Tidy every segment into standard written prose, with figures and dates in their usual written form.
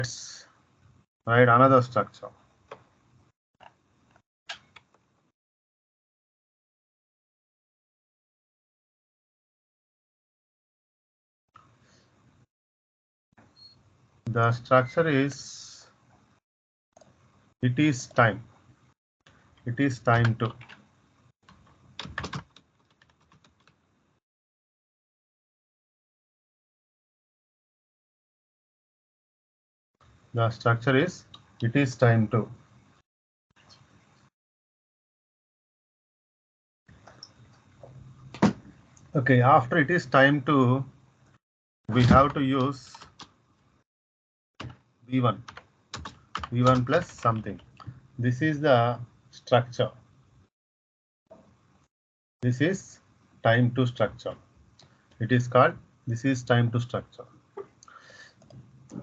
Let's write another structure. The structure is, it is time. It is time to. The structure is, it is time to. Okay, after it is time to, we have to use V1. V1 plus something. This is the structure. This is time to structure. It is called, this is time to structure.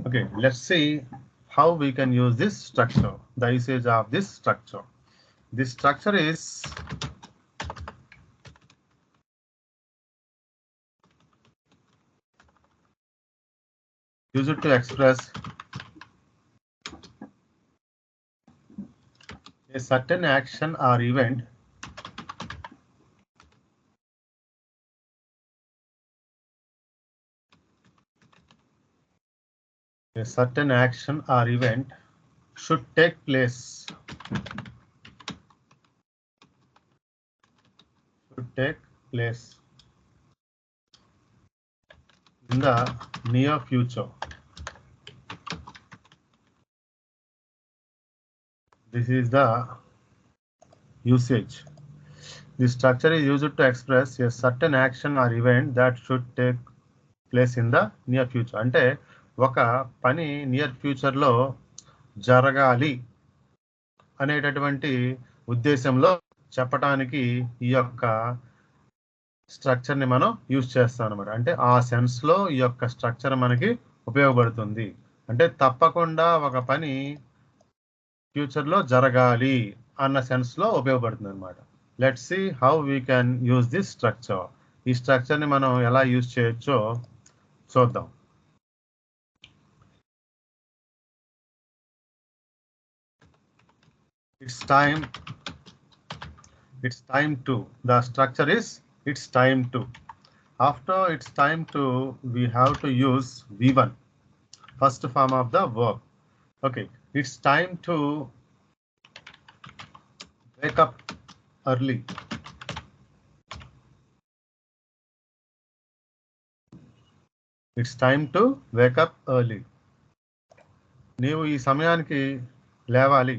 Okay, let's see how we can use this structure, the usage of this structure. This structure is used to express a certain action or event should take place in the near future. This is the usage. This structure is used to express a certain action or event that should take place in the near future. అంటే ఒక పని near ఫ్యూచర్లో జరగాలి అనేటటువంటి ఉద్దేశంలో చెప్పటానికి ఈ యొక్క స్ట్రక్చర్ని మనం యూజ్ చేస్తాం అనమాట. అంటే ఆ సెన్స్లో ఈ యొక్క స్ట్రక్చర్ మనకి ఉపయోగపడుతుంది. అంటే తప్పకుండా ఒక పని ఫ్యూచర్లో జరగాలి అన్న సెన్స్లో ఉపయోగపడుతుంది అనమాట. Let's see how we can use this structure. ఈ స్ట్రక్చర్ని మనం ఎలా యూజ్ చేయొచ్చో చూద్దాం. It's time to. The structure is, it's time to. After it's time to, we have to use V1, first form of the verb. Okay, it's time to wake up early. It's time to wake up early. నీవు ఈ సమయానికి లేవాలి.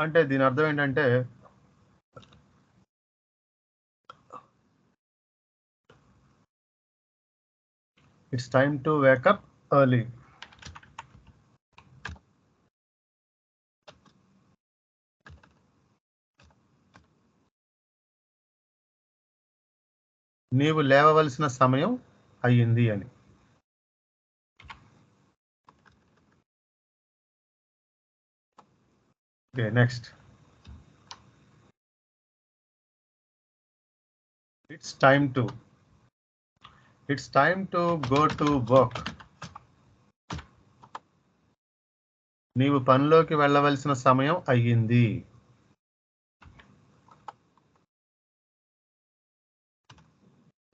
అంటే దీని అర్థం ఏంటంటే it's time to wake up early. నీవు లేవవలసిన సమయం అయ్యింది అని. Okay, next. It's time to. It's time to go to work. నీవు పనిలోకి వెళ్ళవలసిన సమయం అయ్యింది.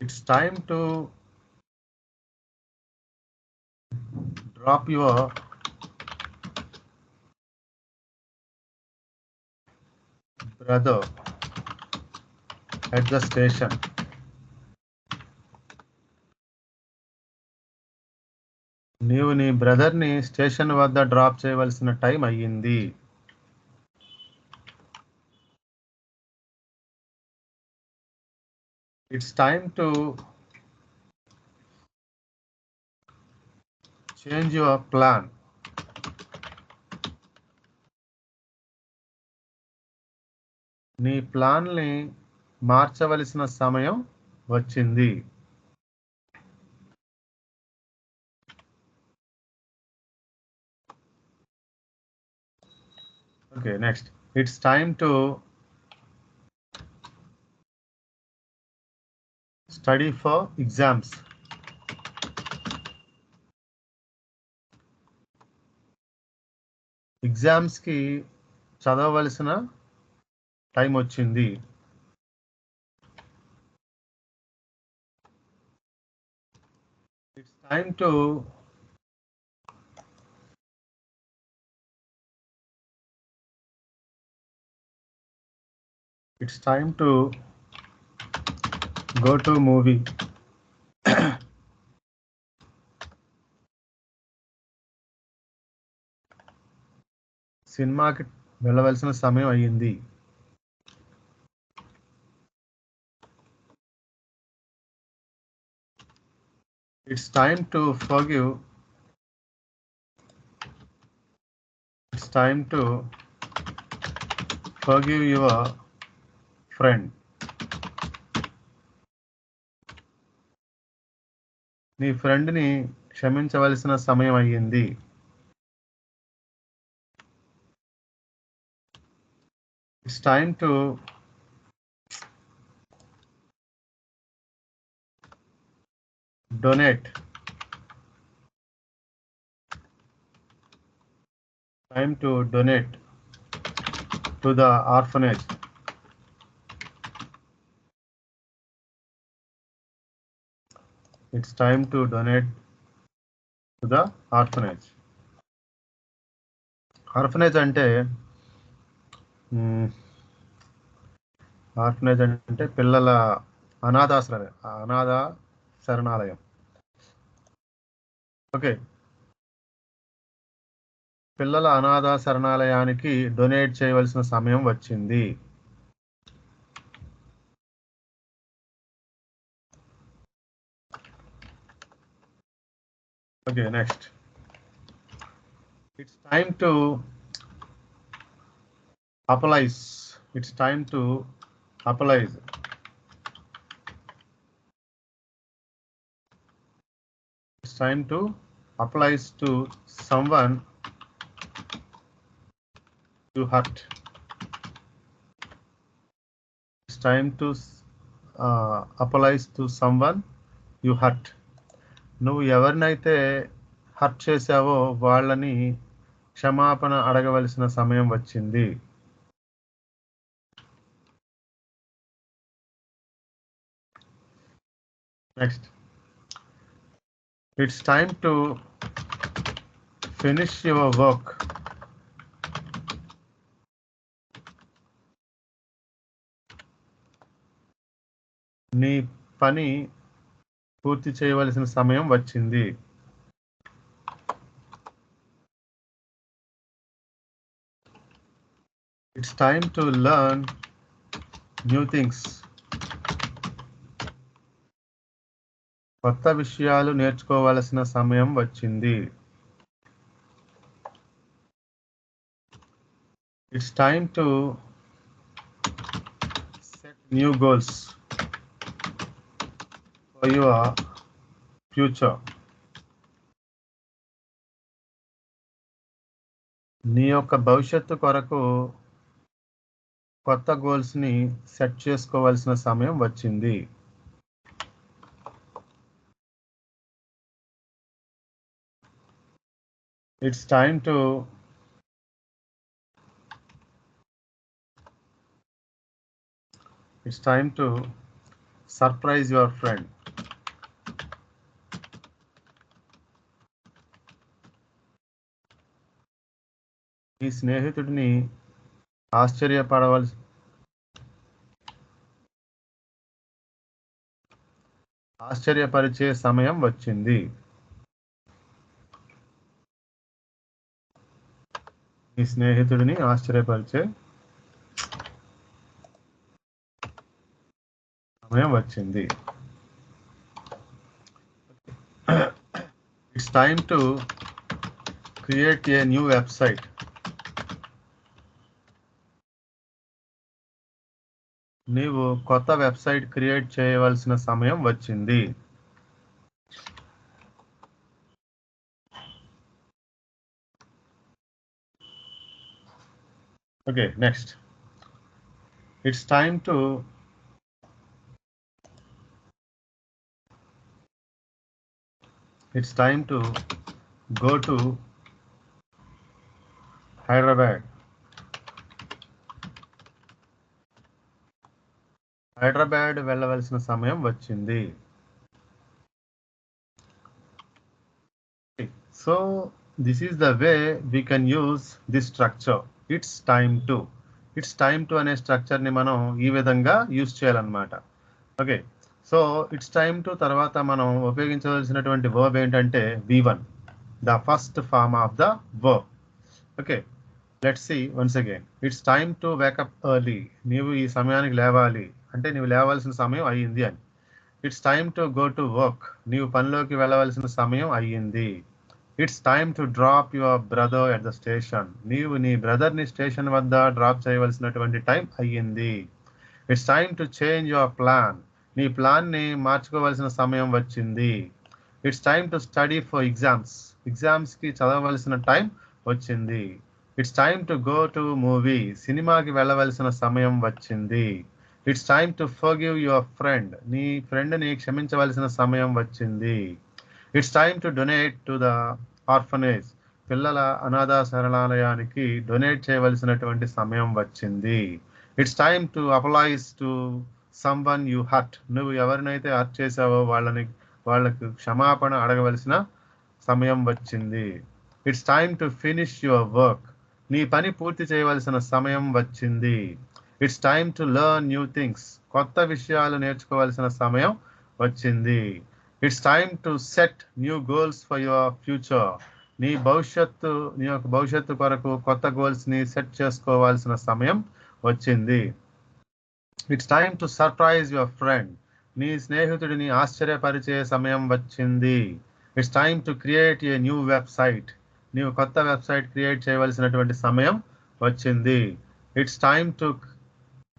It's time to drop your brother at the station. నీవు నీ బ్రదర్ని స్టేషన్ వద్ద డ్రాప్ చేయవలసిన టైం అయ్యింది. It's time to change your plan. నీ ప్లాన్ని మార్చవలసిన సమయం వచ్చింది. Okay, next. It's time to study for exams. ఎగ్జామ్స్కి చదవవలసిన టైం వచ్చింది. It's time to go to movie. సినిమాకి వెళ్ళవలసిన సమయం అయ్యింది. It's time to forgive. It's time to forgive your friend. నీ ఫ్రెండ్ని క్షమించవలసిన సమయం అయ్యింది. It's time to donate. Time to donate to the orphanage. It's time to donate to the orphanage. Orphanage అంటే పిల్లల అనాథ శరణాలయం. ఓకే, పిల్లల అనాథ శరణాలయానికి డొనేట్ చేయవలసిన సమయం వచ్చింది. Okay, next. It's time to apologize. It's time to apologize. It's time to apologize to someone you hurt. It's time to apologize to someone you hurt. నువ్వు ఎవరినైతే హర్ట్ చేశావో వాళ్ళని క్షమాపణ అడగవలసిన సమయం వచ్చింది. Next. It's time to finish your work. నీ పని పూర్తి చేయవలసిన సమయం వచ్చింది. It's time to learn new things. కొత్త విషయాలు నేర్చుకోవలసిన సమయం వచ్చింది. It's time to set new goals for your future. నీ యొక్క భవిష్యత్తు కొరకు కొత్త గోల్స్ని సెట్ చేసుకోవాల్సిన సమయం వచ్చింది. It's time to surprise your friend. ఈ స్నేహితుడిని ఆశ్చర్యపరిచే సమయం వచ్చింది. ఈ స్నేహితుడిని ఆశ్చర్యపరిచే సమయం వచ్చింది. It's time to create a new website. నీవు కొత్త వెబ్సైట్ క్రియేట్ చేయవలసిన సమయం వచ్చింది. Okay, next. It's time to it's time to go to Hyderabad. Hyderabad వెళ్ళవలసిన సమయం వచ్చింది. So this is the way we can use this structure. It's time to. It's time to అనే స్ట్రక్చర్ని మనం ఈ విధంగా యూజ్ చేయాలన్నమాట. Okay, so it's time to తర్వాత మనం ఉపయోగించవలసినటువంటి వర్బ్ ఏంటంటే V1, the first form of the verb. Okay, let's see once again. It's time to wake up early. నీవు ఈ సమయానికి లేవాలి అంటే నీవు లేవాల్సిన సమయం అయ్యింది అని. It's time to go to work. నీవు పనిలోకి వెళ్ళవలసిన సమయం అయ్యింది. It's time to drop your brother at the station. నీవు నీ బ్రదర్ని స్టేషన్ వద్ద డ్రాప్ చేయవలసినటువంటి టైం అయ్యింది. It's time to change your plan. నీ ప్లాన్ని మార్చుకోవలసిన సమయం వచ్చింది. It's time to study for exams. ఎగ్జామ్స్కి చదవవలసిన టైం వచ్చింది. It's time to go to movie. సినిమాకి వెళ్ళవలసిన సమయం వచ్చింది. It's time to forgive your friend. నీ ఫ్రెండ్ని క్షమించవలసిన సమయం వచ్చింది. It's time to donate to the orphanage. పిల్లల అనాథ శరణాలయానికి డొనేట్ చేయవలసినటువంటి సమయం వచ్చింది. It's time to apologise to someone you hurt. నువ్వు ఎవరినైతే హర్ట్ చేసావో వాళ్ళకు క్షమాపణ అడగవలసిన సమయం వచ్చింది. It's time to finish your work. నీ పని పూర్తి చేయవలసిన సమయం వచ్చింది. It's time to learn new things. కొత్త విషయాలు నేర్చుకోవాల్సిన సమయం వచ్చింది. It's time to set new goals for your future. నీ యొక్క భవిష్యత్తు కొరకు కొత్త గోల్స్ని సెట్ చేసుకోవాల్సిన సమయం వచ్చింది. It's time to surprise your friend. నీ స్నేహితుడిని ఆశ్చర్యపరిచే సమయం వచ్చింది. It's time to create a new website. నీవు కొత్త వెబ్సైట్ క్రియేట్ చేయవలసినటువంటి సమయం వచ్చింది. It's time to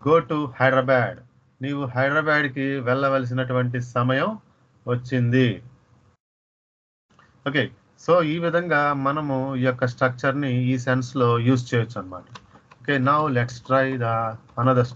go to Hyderabad. నీవు హైదరాబాద్కి వెళ్ళవలసినటువంటి సమయం వచ్చింది. ఓకే, సో ఈ విధంగా మనము ఈ యొక్క స్ట్రక్చర్ని ఈ సెన్స్లో యూజ్ చేయొచ్చు అనమాట. Okay, now let's try the another